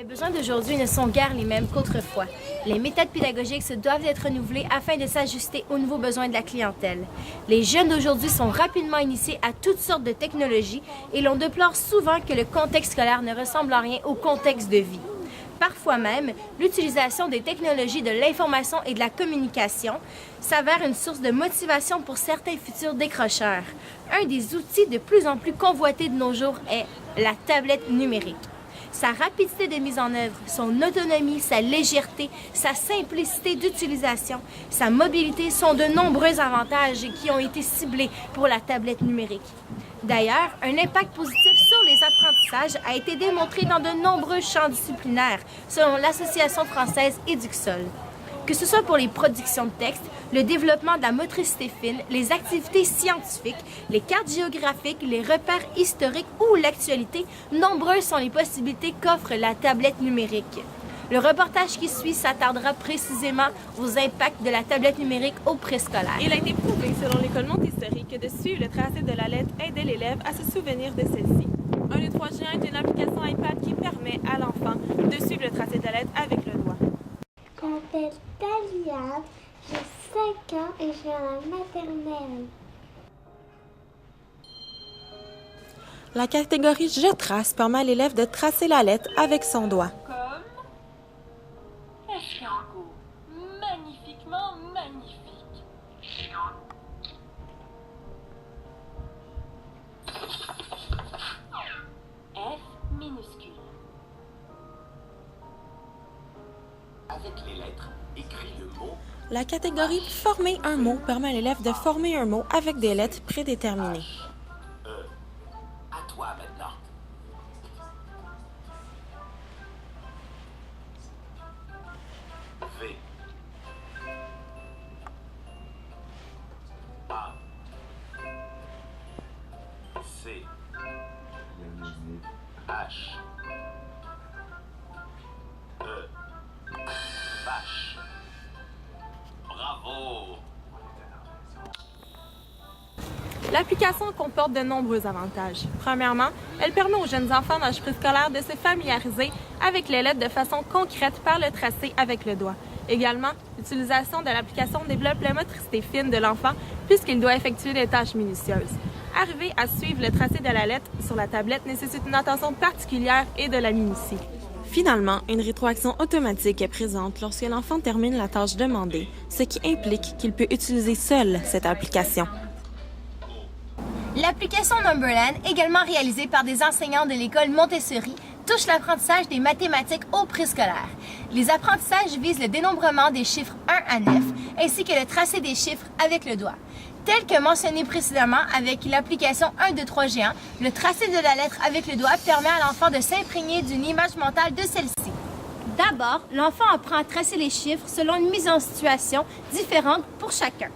besoins d'aujourd'hui ne sont guère les mêmes qu'autrefois. Les méthodes pédagogiques se doivent d'être renouvelées afin de s'ajuster aux nouveaux besoins de la clientèle. Les jeunes d'aujourd'hui sont rapidement initiés à toutes sortes de technologies et l'on déplore souvent que le contexte scolaire ne ressemble en rien au contexte de vie. Parfois même, l'utilisation des technologies de l'information et de la communication s'avère une source de motivation pour certains futurs décrocheurs. Un des outils de plus en plus convoités de nos jours est la tablette numérique. Sa rapidité de mise en œuvre, son autonomie, sa légèreté, sa simplicité d'utilisation, sa mobilité sont de nombreux avantages qui ont été ciblés pour la tablette numérique. D'ailleurs, un impact positif sur les apprentissages a été démontré dans de nombreux champs disciplinaires, selon l'Association française Éducsol. Que ce soit pour les productions de textes, le développement de la motricité fine, les activités scientifiques, les cartes géographiques, les repères historiques ou l'actualité, nombreuses sont les possibilités qu'offre la tablette numérique. Le reportage qui suit s'attardera précisément aux impacts de la tablette numérique au préscolaire. Il a été prouvé, selon l'école Montessori, que de suivre le tracé de la lettre aidait l'élève à se souvenir de celle-ci. 1, 2, 3 G1 est une application iPad qui permet à l'enfant de suivre le tracé de la lettre avec le doigt. Je m'appelle Talia, j'ai 5 ans et je vais à la maternelle. La catégorie Je trace permet à l'élève de tracer la lettre avec son doigt. Comme escargot. Magnifiquement magnifique. F minuscule. Avec les lettres, écris le mot La catégorie Former un mot permet à l'élève de former un mot avec des lettres prédéterminées. à toi maintenant. V. A. C. H. E. Vache. Bravo. L'application comporte de nombreux avantages. Premièrement, elle permet aux jeunes enfants d'âge préscolaire de se familiariser avec les lettres de façon concrète par le tracé avec le doigt. Également, l'utilisation de l'application développe la motricité fine de l'enfant puisqu'il doit effectuer des tâches minutieuses. Arriver à suivre le tracé de la lettre sur la tablette nécessite une attention particulière et de la minutie. Finalement, une rétroaction automatique est présente lorsque l'enfant termine la tâche demandée, ce qui implique qu'il peut utiliser seul cette application. L'application Numberland, également réalisée par des enseignants de l'école Montessori, touche l'apprentissage des mathématiques au préscolaire. Les apprentissages visent le dénombrement des chiffres 1 à 9, ainsi que le tracé des chiffres avec le doigt. Tel que mentionné précédemment avec l'application 1, 2, 3 G1, le tracé de la lettre avec le doigt permet à l'enfant de s'imprégner d'une image mentale de celle-ci. D'abord, l'enfant apprend à tracer les chiffres selon une mise en situation différente pour chacun.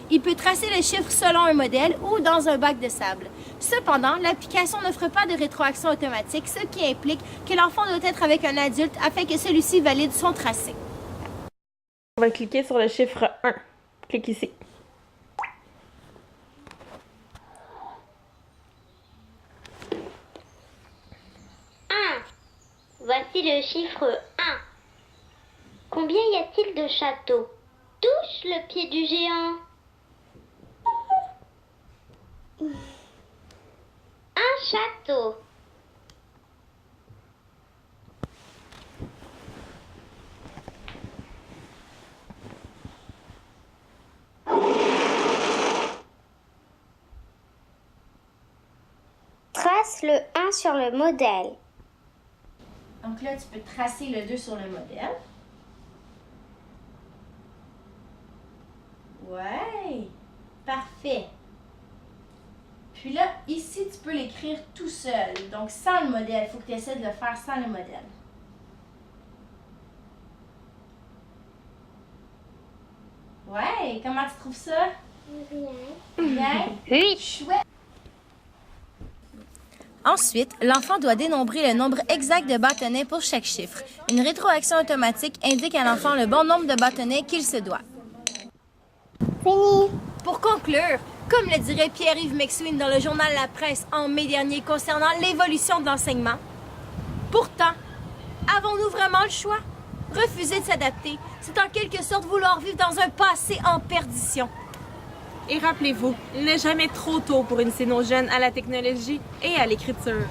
Il peut tracer les chiffres selon un modèle ou dans un bac de sable. Cependant, l'application n'offre pas de rétroaction automatique, ce qui implique que l'enfant doit être avec un adulte afin que celui-ci valide son tracé. On va cliquer sur le chiffre 1. Clique ici. Voici le chiffre 1. Combien y a-t-il de châteaux? Touche le pied du géant. Un château. Trace le 1 sur le modèle. Donc là, tu peux tracer le 2 sur le modèle. Ouais, parfait. Puis là, ici, tu peux l'écrire tout seul. Donc, sans le modèle. Il faut que tu essaies de le faire sans le modèle. Ouais, comment tu trouves ça? Bien. Bien? Oui. Chouette. Ensuite, l'enfant doit dénombrer le nombre exact de bâtonnets pour chaque chiffre. Une rétroaction automatique indique à l'enfant le bon nombre de bâtonnets qu'il se doit. Fini. Pour conclure, comme le dirait Pierre-Yves McSween dans le journal La Presse en mai dernier concernant l'évolution de l'enseignement, pourtant, Avons-nous vraiment le choix? Refuser de s'adapter, c'est en quelque sorte vouloir vivre dans un passé en perdition. Et rappelez-vous, il n'est jamais trop tôt pour initier nos jeunes à la technologie et à l'écriture.